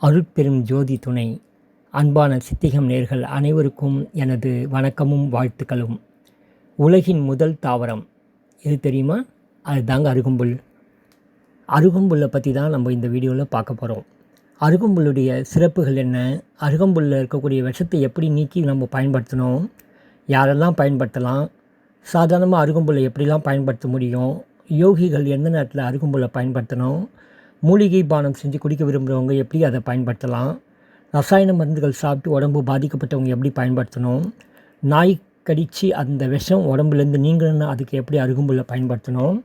அருட்பெரும் ஜோதி துணை. அன்பான சித்திகம் நேர்கள் அனைவருக்கும் எனது வணக்கமும் வாழ்த்துக்களும். உலகின் முதல் தாவரம் எது தெரியுமா? அதுதாங்க அருகம்புல். அருகம்புல்லை பற்றி தான் நம்ம இந்த வீடியோவில் பார்க்க போகிறோம். அருகம்புல்லுடைய சிறப்புகள் என்ன, அருகம்புல்லில் இருக்கக்கூடிய விஷத்தை எப்படி நீக்கி நம்ம பயன்படுத்தணும், யாரெல்லாம் பயன்படுத்தலாம், சாதாரணமாக அருகம்புல்லை எப்படிலாம் பயன்படுத்த முடியும், யோகிகள் எந்த நேரத்தில் அருகம்புல்லை பயன்படுத்தணும், மூலிகை பானம் செஞ்சு குடிக்க விரும்புகிறவங்க எப்படி அதை பயன்படுத்தலாம், ரசாயன மருந்துகள் சாப்பிட்டு உடம்பு பாதிக்கப்பட்டவங்க எப்படி பயன்படுத்தணும், நாய் கடித்து அந்த விஷம் உடம்புலேருந்து நீங்கணும்னா அதுக்கு எப்படி அருகம்புல்லை பயன்படுத்தணும்,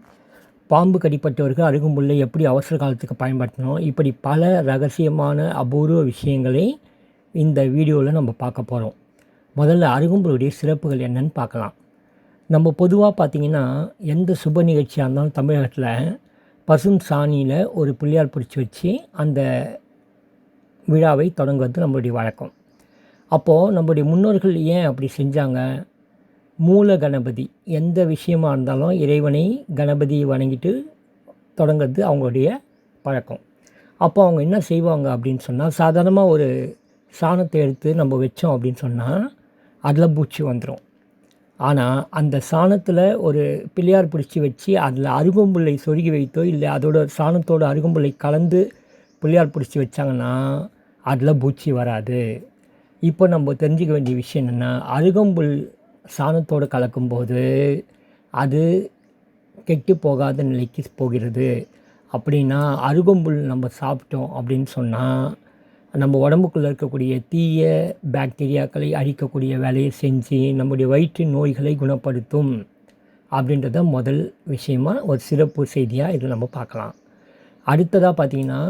பாம்பு கடிப்பட்டவர்கள் அருகம்புல்லை எப்படி அவசர காலத்துக்கு பயன்படுத்தணும், இப்படி பல ரகசியமான அபூர்வ விஷயங்களை இந்த வீடியோவில் நம்ம பார்க்க போகிறோம். முதல்ல அருகம்புல்லுடைய சிறப்புகள் என்னன்னு பார்க்கலாம். நம்ம பொதுவாக பார்த்திங்கன்னா எந்த சுப நிகழ்ச்சியாக இருந்தாலும் தமிழகத்தில் பசும் சாணியில் ஒரு பிள்ளையார் பிடிச்சி வச்சு அந்த விழாவை தொடங்குவது நம்மளுடைய வழக்கம். அப்போது நம்முடைய முன்னோர்கள் ஏன் அப்படி செஞ்சாங்க? மூல கணபதி, எந்த விஷயமாக இருந்தாலும் இறைவனை கணபதியை வணங்கிட்டு தொடங்கிறது அவங்களுடைய பழக்கம். அப்போ அவங்க என்ன செய்வாங்க அப்படின்னு சொன்னால், சாதாரணமாக ஒரு சாணத்தை எடுத்து நம்ம வச்சோம் அப்படின்னு சொன்னால் அதில் பூச்சி வந்துடும். ஆனால் அந்த சாணத்தில் ஒரு பிள்ளையார் பிடிச்சி வச்சு அதில் அருகம்புல்லை சொருகி வைத்தோ இல்லை அதோட சாணத்தோட அருகம்புல்லை கலந்து பிள்ளையார் பிடிச்சி வச்சாங்கன்னா அதில் பூச்சி வராது. இப்போ நம்ம தெரிஞ்சுக்க வேண்டிய விஷயம் என்னென்னா, அருகம்புல் சாணத்தோடு கலக்கும்போது அது கெட்டு போகாத நிலைக்கு போகிறது. அப்படின்னா அருகம்புல் நம்ம சாப்பிட்டோம் அப்படின்னு சொன்னால் நம்ம உடம்புக்குள்ளே இருக்கக்கூடிய தீய பாக்டீரியாக்களை அழிக்கக்கூடிய வேலையை செஞ்சு நம்முடைய வயிற்று நோய்களை குணப்படுத்தும் அப்படின்றத முதல் விஷயமாக ஒரு சிறப்பு செய்தியாக இதில் நம்ம பார்க்கலாம். அடுத்ததாக பார்த்திங்கன்னா,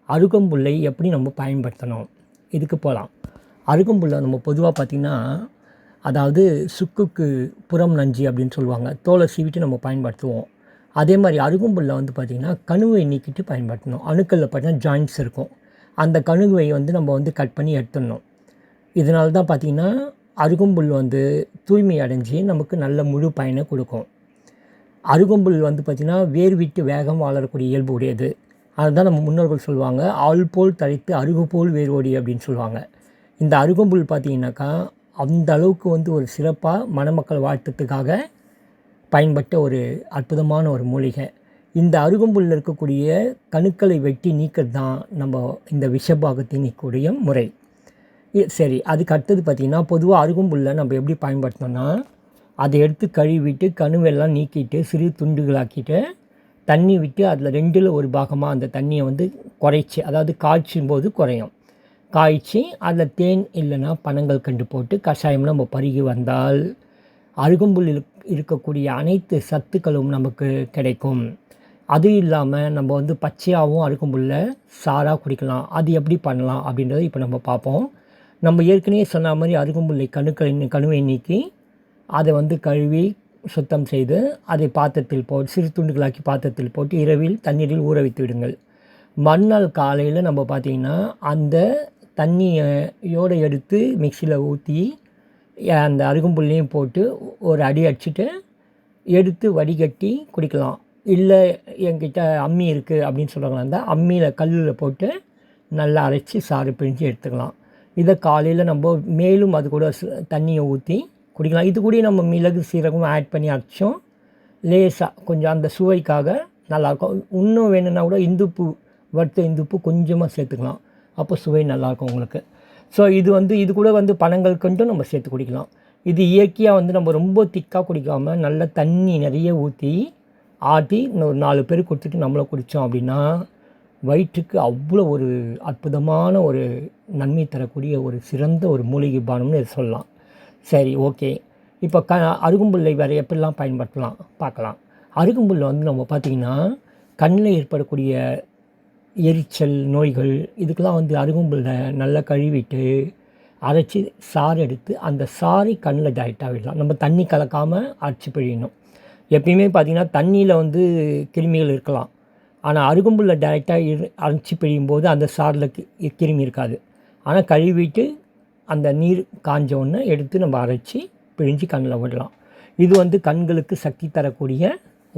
அருகம்புல்லை எப்படி நம்ம பயன்படுத்தணும் இதுக்கு போகலாம். அருகம்புல்லை நம்ம பொதுவாக பார்த்திங்கன்னா, அதாவது சுக்குக்கு புறம் நஞ்சு அப்படின்னு சொல்லுவாங்க, தோலை சீவிட்டு நம்ம பயன்படுத்துவோம். அதே மாதிரி அருகம்புல்லை வந்து பார்த்திங்கன்னா கணுவை நீக்கிட்டு பயன்படுத்தணும். அணுக்களில் பார்த்திங்கன்னா ஜாயின்ட்ஸ் இருக்கும், அந்த கணுவை நம்ம கட் பண்ணி எடுத்துடணும். இதனால தான் பார்த்திங்கன்னா அருகம்புல் தூய்மை அடைஞ்சி நமக்கு நல்ல முழு பயனை கொடுக்கும். அருகம்புல் பார்த்திங்கன்னா வேர் விட்டு வேகம் வளரக்கூடிய இயல்பு உடையது. அதுதான் நம்ம முன்னோர்கள் சொல்லுவாங்க, ஆள் போல் தழைத்து அருகு போல் வேரோடி அப்படின்னு சொல்லுவாங்க. இந்த அருகம்புல் பார்த்திங்கனாக்கா அந்த அளவுக்கு ஒரு சிறப்பாக மணமக்கள் வாழ்த்துறதுக்காக பயன்பட்ட ஒரு அற்புதமான ஒரு மூலிகை. இந்த அருகம்புல்லில் இருக்கக்கூடிய கணுக்களை வெட்டி நீக்கிறது தான் நம்ம இந்த விஷபாகத்தை நீக்கக்கூடிய முறை. சரி, அதுக்கு அடுத்தது பார்த்திங்கன்னா, பொதுவாக அருகம்புல்லை நம்ம எப்படி பயன்படுத்தணும்னா, அதை எடுத்து கழுவிட்டு கணுவெல்லாம் நீக்கிட்டு சிறு துண்டுகளாக்கிட்டு தண்ணி விட்டு அதில் 2ல் 1 பாகமாக அந்த தண்ணியை குறைச்சி, அதாவது காய்ச்சும் போது குறையும், காய்ச்சி அதில் தேன் இல்லைன்னா பனங்கள் கண்டு போட்டு கஷாயம் நம்ம பருகி வந்தால் அருகம்புல்லில் இருக்கக்கூடிய அனைத்து சத்துக்களும் நமக்கு கிடைக்கும். அது இல்லாமல் நம்ம பச்சையாகவும் அருகம்புல்லை சாராக குடிக்கலாம். அது எப்படி பண்ணலாம் அப்படின்றத இப்போ நம்ம பார்ப்போம். நம்ம ஏற்கனவே சொன்ன மாதிரி அருகம்புல்லை கணுவை நீக்கி அதை கழுவி சுத்தம் செய்து அதை பாத்திரத்தில் போட்டு சிறு துண்டுகளாக்கி பாத்திரத்தில் போட்டு இரவில் தண்ணீரில் ஊற வைத்து விடுங்கள். மறுநாள் காலையில் நம்ம பார்த்திங்கன்னா அந்த தண்ணியோடு எடுத்து மிக்சியில் ஊற்றி அந்த அருகம்புல்லையும் போட்டு ஒரு அடி அடிச்சுட்டு எடுத்து வடிகட்டி குடிக்கலாம். இல்லை என்கிட்ட அம்மி இருக்குது அப்படின்னு சொல்கிறாங்களா இருந்தால் அம்மியில் கல்லில் போட்டு நல்லா அரைச்சி சாறு பிழிஞ்சு எடுத்துக்கலாம். இதை காலையில் நம்ம மேலும் அது கூட தண்ணியை ஊற்றி குடிக்கலாம். இது கூட நம்ம மிளகு சீரகம் ஆட் பண்ணி அரைச்சோம் லேசாக கொஞ்சம் அந்த சுவைக்காக நல்லாயிருக்கும். இன்னும் வேணும்னா கூட இந்துப்பு, வறுத்த இந்துப்பு கொஞ்சமாக சேர்த்துக்கலாம், அப்போ சுவை நல்லாயிருக்கும் உங்களுக்கு. ஸோ இது கூட பனங்கள் கொண்டும் நம்ம சேர்த்து குடிக்கலாம். இது இயற்கையாக நம்ம ரொம்ப திக்காக குடிக்காமல் நல்ல தண்ணி நிறைய ஊற்றி ஆட்டி ஒரு 4 பேர் கொடுத்துட்டு நம்மளை குடித்தோம் அப்படின்னா வயிற்றுக்கு அவ்வளோ ஒரு அற்புதமான ஒரு நன்மை தரக்கூடிய ஒரு சிறந்த ஒரு மூலிகை பானம்னு இதை சொல்லலாம். சரி, ஓகே. இப்போ அருகம்புல்லை வேறு எப்படிலாம் பயன்படுத்தலாம் பார்க்கலாம். அருகம்புல்லை நம்ம பார்த்திங்கன்னா கண்ணில் ஏற்படக்கூடிய எரிச்சல் நோய்கள் இதுக்கெல்லாம் அருகம்புல்லை நல்லா கழுவிட்டு அரைச்சி சாறு எடுத்து அந்த சாறை கண்ணில் டைரெக்டாக விடலாம். நம்ம தண்ணி கலக்காமல் அரைச்சி பிழியணும். எப்பயுமே பார்த்திங்கன்னா தண்ணியில் கிருமிகள் இருக்கலாம், ஆனால் அருகம்புல்லை டைரெக்டாக அரைச்சி பிழியும் போது அந்த சாறில் கிருமி இருக்காது. ஆனால் கழுவிட்டு அந்த நீர் காஞ்ச ஒன்று எடுத்து நம்ம அரைச்சி பிழிஞ்சு கண்ணில் விடலாம். இது கண்களுக்கு சக்தி தரக்கூடிய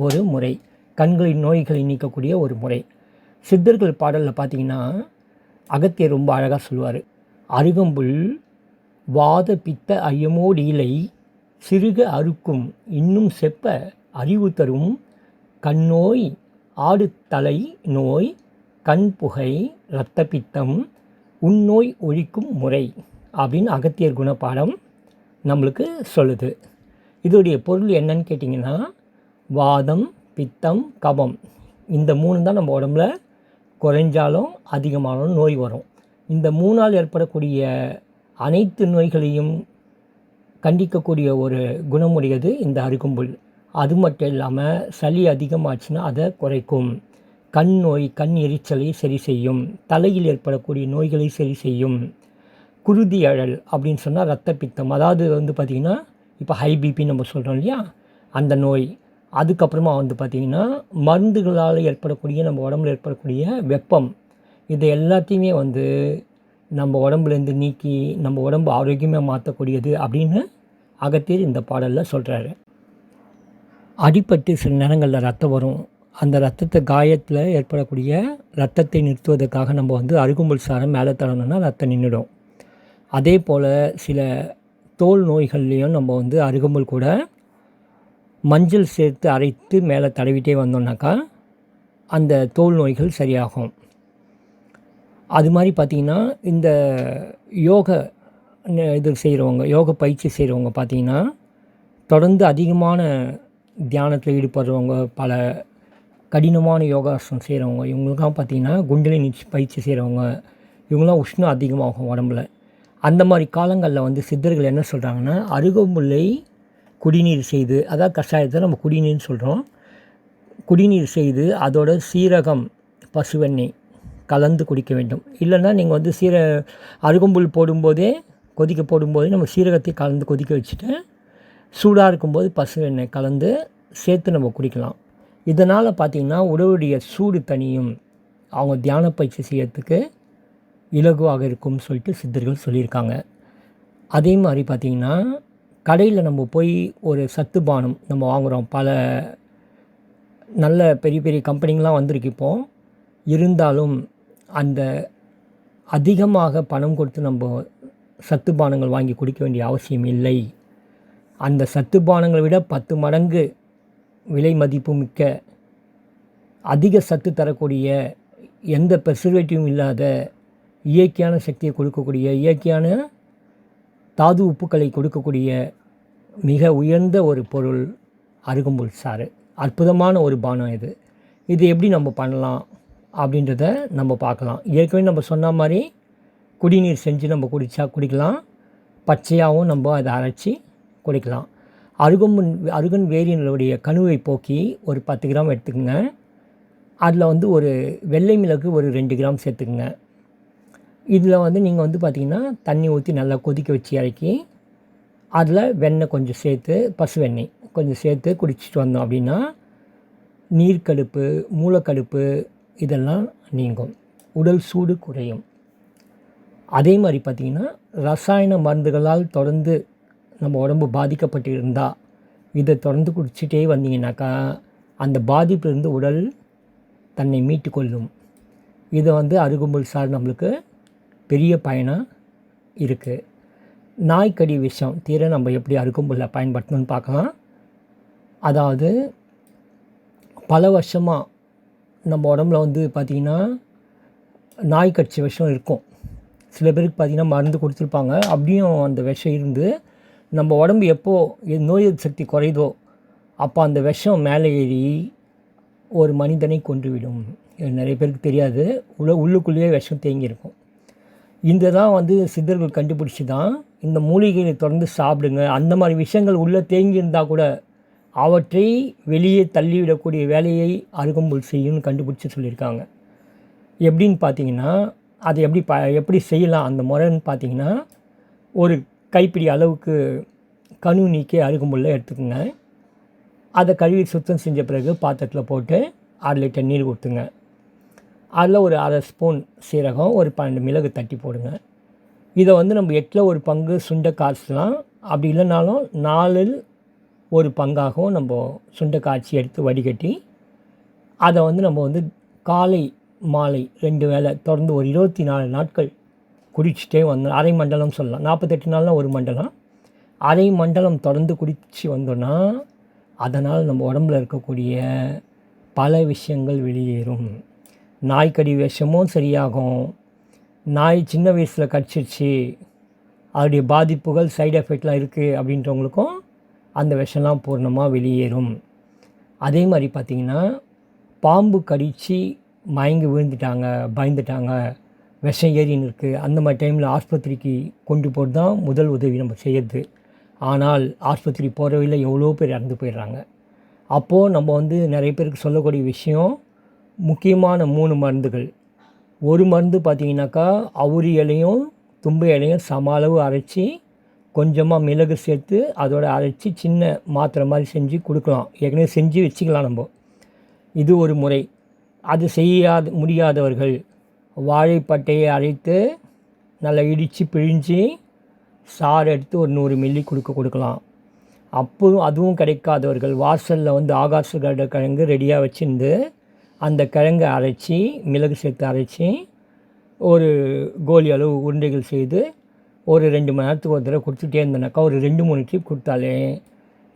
ஒரு முறை, கண்களின் நோய்களை நீக்கக்கூடிய ஒரு முறை. சித்தர்கள் பாடலில் பார்த்திங்கன்னா அகத்தியர் ரொம்ப அழகாக சொல்லுவார். அருகம்புல் வாத பித்த ஐயமோடீலை சிறுக அறுக்கும் இன்னும் செப்ப அறிவு தரும் கண்ணோய் ஆடுதலை நோய் கண்புகை இரத்த பித்தம் உன்னோய் ஒழிக்கும் முறை அப்படின்னு அகத்தியர் குணப்பாடம் நம்மளுக்கு சொல்லுது. இதோடைய பொருள் என்னன்னு கேட்டிங்கன்னா, வாதம் பித்தம் கபம் இந்த 3 தான் நம்ம உடம்புல குறைஞ்சாலும் அதிகமானாலும் நோய் வரும். இந்த 3ஆல் ஏற்படக்கூடிய அனைத்து நோய்களையும் கண்டிக்கக்கூடிய ஒரு குணமுடையது இந்த அருகம்புல். அது மட்டும் இல்லாமல் சளி அதிகமாச்சுன்னா அதை குறைக்கும். கண் நோய் கண் எரிச்சலை சரி செய்யும். தலையில் ஏற்படக்கூடிய நோய்களை சரி செய்யும். குருதி அழல் அப்படின்னு சொன்னால் இரத்த பித்தம், அதாவது வந்து பார்த்திங்கன்னா இப்போ ஹை பிபி நம்ம சொல்கிறோம் இல்லையா, அந்த நோய். அதுக்கப்புறமா வந்து பார்த்திங்கன்னா மருந்துகளால் ஏற்படக்கூடிய நம்ம உடம்புல ஏற்படக்கூடிய வெப்பம், இது எல்லாத்தையுமே வந்து நம்ம உடம்புலேருந்து நீக்கி நம்ம உடம்பு ஆரோக்கியமாக மாற்றக்கூடியது அப்படின்னு அகத்தியர் இந்த பாடலில் சொல்கிறாரு. அடிபட்டு சில நேரங்களில் ரத்தம் வரும். அந்த ரத்தத்தை காயத்தில் ஏற்படக்கூடிய ரத்தத்தை நிறுத்துவதற்காக நம்ம வந்து அருகம்புல் சாரம் மேலே தடவினோம்னா ரத்தம் நின்றுடும். அதே போல் சில தோல் நோய்கள்லேயும் நம்ம வந்து அருகம்புல் கூட மஞ்சள் சேர்த்து அரைத்து மேலே தடவிட்டே வந்தோம்னாக்கா அந்த தோல் நோய்கள் சரியாகும். அது மாதிரி பார்த்திங்கன்னா இந்த யோக இது செய்கிறவங்க, யோக பயிற்சி செய்கிறவங்க பார்த்திங்கன்னா தொடர்ந்து அதிகமான தியானத்தில் ஈடுபடுறவங்க, பல கடினமான யோகாசனம் செய்கிறவங்க, இவங்களுக்கெல்லாம் பார்த்திங்கன்னா குண்டலினி பயிற்சி செய்கிறவங்க, இவங்களாம் உஷ்ணம் அதிகமாகும் உடம்புல. அந்த மாதிரி காலங்களில் வந்து சித்தர்கள் என்ன சொல்கிறாங்கன்னா, அருகம்புல்லை குடிநீர் செய்து, அதாவது கஷாயத்தை நம்ம குடிநீர்னு சொல்கிறோம், குடிநீர் செய்து அதோட சீரகம் பசுவெண்ணெய் கலந்து குடிக்க வேண்டும். இல்லைன்னா நீங்கள் வந்து அருகம்புல் போடும்போதே நம்ம சீரகத்தை கலந்து கொதிக்க வச்சுட்டு சூடாக இருக்கும்போது பசுவெண்ணெய் கலந்து சேர்த்து நம்ம குடிக்கலாம். இதனால் பார்த்திங்கன்னா உடலுடைய சூடு தனியும், அவங்க தியான பயிற்சி செய்யறதுக்கு இலகுவாக இருக்கும்னு சொல்லிட்டு சித்தர்கள் சொல்லியிருக்காங்க. அதே மாதிரி பார்த்திங்கன்னா கடையில் நம்ம போய் ஒரு சத்து பானம் நம்ம வாங்குகிறோம். பல நல்ல பெரிய பெரிய கம்பெனிங்கெலாம் வந்திருக்கு இப்போது. இருந்தாலும் அந்த அதிகமாக பணம் கொடுத்து நம்ம சத்து பானங்கள் வாங்கி குடிக்க வேண்டிய அவசியம் இல்லை. அந்த சத்து பானங்களை விட 10 மடங்கு விலை மதிப்பு மிக்க அதிக சத்து தரக்கூடிய, எந்த ப்ரிசர்வேட்டிவும் இல்லாத, இயற்கையான சக்தியை கொடுக்கக்கூடிய, இயற்கையான தாது உப்புக்களை கொடுக்கக்கூடிய மிக உயர்ந்த ஒரு பொருள் அருகம்புல் சாறு. அற்புதமான ஒரு பானம் இது. இது எப்படி நம்ம பண்ணலாம் அப்படின்றத நம்ம பார்க்கலாம். ஏற்கனவே நம்ம சொன்ன மாதிரி குடிநீர் செஞ்சு நம்ம குடிக்கலாம். பச்சையாகவும் நம்ம அதை அரைச்சி குடிக்கலாம். அருகன் வேரினுடைய கணுவை போக்கி ஒரு 10 கிராம் எடுத்துக்கோங்க. அதில் வந்து ஒரு வெள்ளை மிளகு ஒரு 2 கிராம் சேர்த்துக்குங்க. இதில் வந்து நீங்கள் வந்து பார்த்திங்கன்னா தண்ணி ஊற்றி நல்லா கொதிக்க வச்சு இறக்கி அதில் வெண்ணெய் கொஞ்சம் சேர்த்து, பசு வெண்ணெய் கொஞ்சம் சேர்த்து குடிச்சிட்டு வந்தோம் அப்படின்னா நீர்க்கடுப்பு, மூலக்கடுப்பு இதெல்லாம் நீங்கும். உடல் சூடு குறையும். அதே மாதிரி பார்த்திங்கன்னா ரசாயன மருந்துகளால் தொடர்ந்து நம்ம உடம்பு பாதிக்கப்பட்டு இருந்தால் இதை தொடர்ந்து குடிச்சிட்டே வந்தீங்கன்னாக்கா அந்த பாதிப்பிலிருந்து உடல் தன்னை மீட்டு கொள்ளும். இதை வந்து அருகம்புல் சாறு நம்மளுக்கு பெரிய பயனாக இருக்குது. நாய்க்கடி விஷம் தீர நம்ம எப்படி அருகம்புல்லை பயன்படுத்தணும்னு பார்க்கலாம். அதாவது பல வருஷமாக நம்ம உடம்புல வந்து பார்த்திங்கன்னா நாய் கடிச்ச விஷம் இருக்கும். சில பேருக்கு பார்த்திங்கன்னா மருந்து கொடுத்துருப்பாங்க. அப்படியும் அந்த விஷம் இருந்து நம்ம உடம்பு எப்போது நோய் எதிர்ப்பு சக்தி குறையுதோ அப்போ அந்த விஷம் மேலே ஏறி ஒரு மனிதனை கொன்றுவிடும். இது நிறைய பேருக்கு தெரியாது. உள்ளுக்குள்ளேயே விஷம் தேங்கியிருக்கும். இந்த தான் வந்து சித்தர்கள் கண்டுபிடிச்சி தான் இந்த மூலிகைகளை தொடர்ந்து சாப்பிடுங்க, அந்த மாதிரி விஷயங்கள் உள்ளே தேங்கியிருந்தால் கூட அவற்றை வெளியே தள்ளிவிடக்கூடிய வேலையை அருகம்புல் செய்யும்னு கண்டுபிடிச்சி சொல்லியிருக்காங்க. எப்படின்னு பார்த்தீங்கன்னா அதை எப்படி செய்யலாம் அந்த முறைன்னு பார்த்தீங்கன்னா, ஒரு கைப்பிடி அளவுக்கு கணு நீக்கி அருகம்புல்லை எடுத்துக்கோங்க. அதை கழுவி சுத்தம் செஞ்ச பிறகு பாத்திரத்தில் போட்டு 1/2 லிட்டர் நீர் ஊற்றுங்க. அதில் ஒரு 1/2 ஸ்பூன் சீரகம், ஒரு 12 மிளகு தட்டி போடுங்க. இதை வந்து நம்ம 8ல் 1 பங்கு சுண்டை காய்ச்சலாம். அப்படி இல்லைனாலும் 4ல் 1 பங்காகவும் நம்ம சுண்டை காய்ச்சி எடுத்து வடிகட்டி அதை வந்து நம்ம வந்து காலை மாலை 2 வேளை தொடர்ந்து ஒரு 24 நாட்கள் குடிச்சிட்டே வந்தோம். அரை மண்டலம் சொல்லலாம். 48 நாள்னா ஒரு மண்டலம். அரை மண்டலம் தொடர்ந்து குடித்து வந்தோன்னா அதனால் நம்ம உடம்புல இருக்கக்கூடிய பல விஷயங்கள் வெளியேறும். நாய்க்கடி விஷமும் சரியாகும். நாய் சின்ன வயசில் கடிச்சிருச்சு, அதோடைய பாதிப்புகள் சைடு எஃபெக்ட்லாம் இருக்குது அப்படின்றவங்களுக்கும் அந்த விஷம்லாம் பூர்ணமாக வெளியேறும். அதே மாதிரி பார்த்திங்கன்னா, பாம்பு கடித்து மயங்கி விழுந்துட்டாங்க, பயந்துட்டாங்க, விஷம் ஏறின்னு இருக்குது, அந்த மாதிரி டைமில் ஆஸ்பத்திரிக்கு கொண்டு போகிறது தான் முதல் உதவி நம்ம செய்யறது. ஆனால் ஆஸ்பத்திரி போகிறவையில் எவ்வளோ பேர் இறந்து போயிடுறாங்க. அப்போது நம்ம நிறைய பேருக்கு சொல்லக்கூடிய விஷயம், முக்கியமான 3 மருந்துகள். ஒரு மருந்து பார்த்திங்கனாக்கா அவுரி இலையும் தும்பை இலையும் சம அளவு அரைச்சி கொஞ்சமாக மிளகு சேர்த்து அதோட அரைச்சி சின்ன மாத்திரை மாதிரி செஞ்சு கொடுக்கலாம். ஏற்கனவே செஞ்சு வச்சுக்கலாம் நம்ம. இது ஒரு முறை. அது முடியாதவர்கள் வாழைப்பட்டையை அரைத்து நல்லா இடித்து பிழிஞ்சு சாறு எடுத்து ஒரு 100 மில்லி கொடுக்கலாம். அதுவும் கிடைக்காதவர்கள் வாசலில் ஆகாச கிழங்கு ரெடியாக வச்சுருந்து அந்த கிழங்கை அரைச்சி மிளகு சேர்த்து அரைச்சி ஒரு கோலி அளவு உருண்டைகள் செய்து ஒரு 2 மணி நேரத்துக்கு ஒரு தடவை கொடுத்துட்டே இருந்தோன்னாக்கா ஒரு 2-3 டிப் கொடுத்தாலே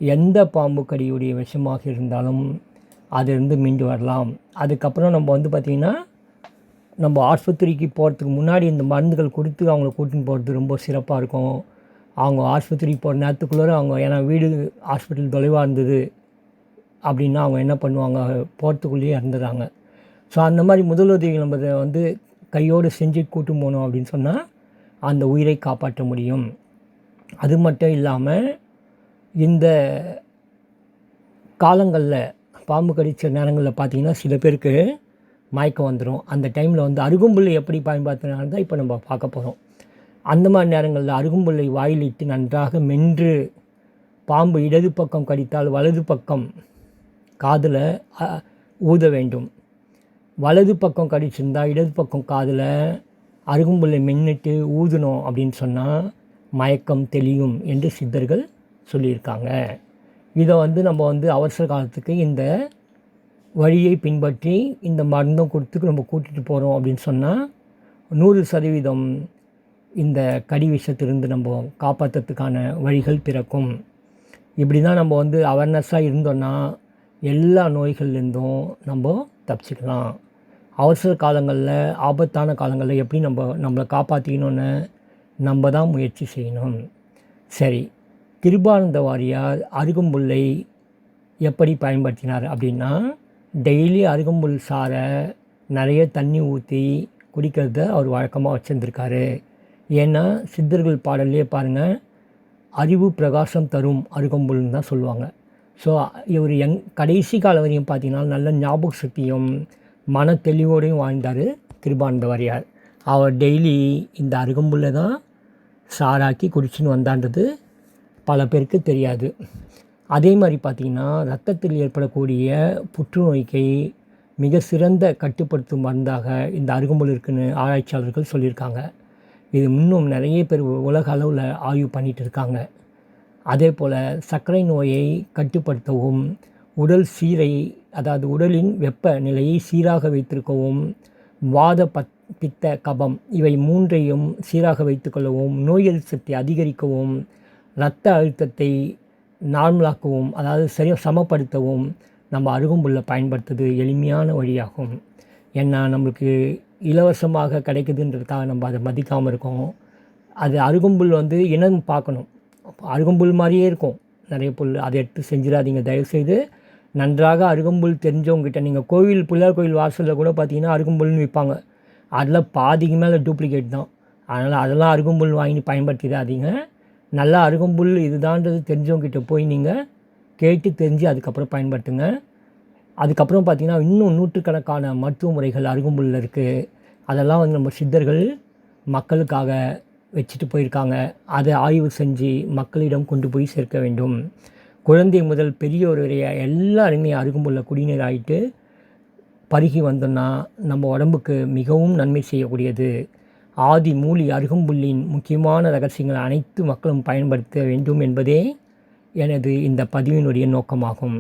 எந்த பாம்பு கடியுடைய விஷமாக இருந்தாலும் அதிலிருந்து மீண்டு வரலாம். அதுக்கப்புறம் நம்ம பார்த்திங்கன்னா, நம்ம ஆஸ்பத்திரிக்கு போகிறதுக்கு முன்னாடி இந்த மருந்துகள் கொடுத்து அவங்கள கூட்டின்னு போகிறது ரொம்ப சிறப்பாக இருக்கும். அவங்க ஆஸ்பத்திரிக்கு போகிற நேரத்துக்குள்ளே ஏன்னா வீடு ஹாஸ்பிட்டல் தொலைவாக இருந்தது அப்படின்னா அவங்க என்ன பண்ணுவாங்க, போகிறதுக்குள்ளேயே இறந்துடுறாங்க. ஸோ அந்த மாதிரி முதலுதவி நம்ம கையோடு செஞ்சு கூட்டு போனோம் அப்படின்னு சொன்னால் அந்த உயிரை காப்பாற்ற முடியும். அது மட்டும் இல்லாமல் இந்த காலங்களில் பாம்பு கடித்த நேரங்களில் பார்த்திங்கன்னா சில பேருக்கு மயக்கம் வந்துடும். அந்த டைமில் அருகம்புல்லை எப்படி பயன்படுத்தினாலும் தான் இப்போ நம்ம பார்க்க போகிறோம். அந்த மாதிரி நேரங்களில் அருகம்புல்லை வாயிலிட்டு நன்றாக மென்று, பாம்பு இடது பக்கம் கடித்தால் வலது பக்கம் காதில் ஊத வேண்டும். வலது பக்கம் கடிச்சிருந்தால் இடது பக்கம் காதில் அருகம்புல்லை மென்னிட்டு ஊதணும் அப்படின்னு சொன்னால் மயக்கம் தெளியும் என்று சித்தர்கள் சொல்லியிருக்காங்க. இதை நம்ம அவசர காலத்துக்கு இந்த வழியை பின்பற்றி இந்த மருந்தும் கொடுத்து நம்ம கூட்டிகிட்டு போகிறோம் அப்படின்னு சொன்னால் 100% இந்த கடி விஷத்திலிருந்து நம்ம காப்பாற்றுறதுக்கான வழிகள் பிறக்கும். இப்படி தான் நம்ம அவேர்னஸாக இருந்தோன்னா எல்லா நோய்கள்லேருந்தும் நம்ம தப்பிச்சுக்கலாம். அவசர காலங்களில், ஆபத்தான காலங்களில் எப்படி நம்மளை காப்பாற்றிக்கணுன்னு நம்ம தான் முயற்சி செய்யணும். சரி, கிருபானந்த வாரியார் அருகம்புல்லை எப்படி பயன்படுத்தினார் அப்படின்னா, டெய்லி அருகம்புல் சாறை நிறைய தண்ணி ஊற்றி குடிக்கிறத அவர் வழக்கமாக வச்சுருந்துருக்காரு. ஏன்னா சித்தர்கள் பாடல்லையே பாருங்கள், அறிவு பிரகாசம் தரும் அருகம்புல்னு தான் சொல்லுவாங்க. ஸோ இவர் கடைசி காலம் வரையும் பார்த்திங்கன்னா நல்ல ஞாபக சக்தியும் மன தெளிவோடையும் வாழ்ந்தார் கிருபானந்த வாரியார். அவர் டெய்லி இந்த அருகம்புல்லை தான் சாராக்கி குடிச்சுன்னு வந்தான்றது பல பேருக்கு தெரியாது. அதே மாதிரி பார்த்திங்கன்னா இரத்தத்தில் ஏற்படக்கூடிய புற்றுநோய்க்கு மிக சிறந்த கட்டுப்படுத்தும் மருந்தாக இந்த அருகம்புல் இருக்குன்னு ஆராய்ச்சியாளர்கள் சொல்லியிருக்காங்க. இது இன்னும் நிறைய பேர் உலக அளவில் ஆய்வு பண்ணிகிட்டு இருக்காங்க. அதே போல் சர்க்கரை நோயை கட்டுப்படுத்தவும், உடல் சீரை அதாவது உடலின் வெப்ப நிலையை சீராக வைத்திருக்கவும், வாத பித்த கபம் இவை 3ஐயும் சீராக வைத்துக்கொள்ளவும், நோய் எதிர்ப்பு சக்தி அதிகரிக்கவும், இரத்த அழுத்தத்தை நார்மலாக்கவும் அதாவது சமப்படுத்தவும் நம்ம அருகம்புல்லை பயன்படுத்துறது எளிமையான வழியாகும். ஏன்னா நம்மளுக்கு இலவசமாக கிடைக்குதுன்றதுக்காக நம்ம அதை மதிக்காமல் இருக்கோம். அது அருகம்புல் இனம் பார்க்கணும். அருகம்புல் மாதிரியே இருக்கும் நிறைய புல், அதை எடுத்து செஞ்சிடாதீங்க தயவுசெய்து. நன்றாக அருகம்புல் தெரிஞ்சவங்ககிட்ட, நீங்கள் பிள்ளையார் கோயில் வாசலில் கூட பார்த்தீங்கன்னா அருகம்புல்னு விற்பாங்க. அதில் பாதிக்கு மேலே டூப்ளிகேட் தான். அதனால் அதெல்லாம் அருகம்புல் வாங்கி பயன்படுத்திடாதீங்க. நல்லா அருகம்புல் இதுதான்றது தெரிஞ்சவங்ககிட்ட போய் நீங்கள் கேட்டு தெரிஞ்சு அதுக்கப்புறம் பயன்படுத்துங்க. அதுக்கப்புறம் பார்த்திங்கன்னா இன்னும் நூற்றுக்கணக்கான மருத்துவ முறைகள் அருகம்புல்லில் இருக்குது. அதெல்லாம் நம்ம சித்தர்கள் மக்களுக்காக வச்சுட்டு போயிருக்காங்க. அதை ஆய்வு செஞ்சு மக்களிடம் கொண்டு போய் சேர்க்க வேண்டும். குழந்தை முதல் பெரியவர் வரைய எல்லாருமே அருகம்புல்லை குடிநீர் ஆகிட்டு பருகி வந்தோன்னா நம்ம உடம்புக்கு மிகவும் நன்மை செய்யக்கூடியது. ஆதி மூலி அருகம்புல்லின் முக்கியமான ரகசியங்கள் அனைத்து மக்களும் பயன்படுத்த வேண்டும் என்பதே எனது இந்த பதிவினுடைய நோக்கமாகும்.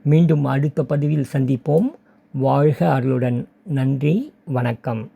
மீண்டும் அடுத்த பதிவில் சந்திப்போம். வாழ்க அருளுடன். நன்றி, வணக்கம்.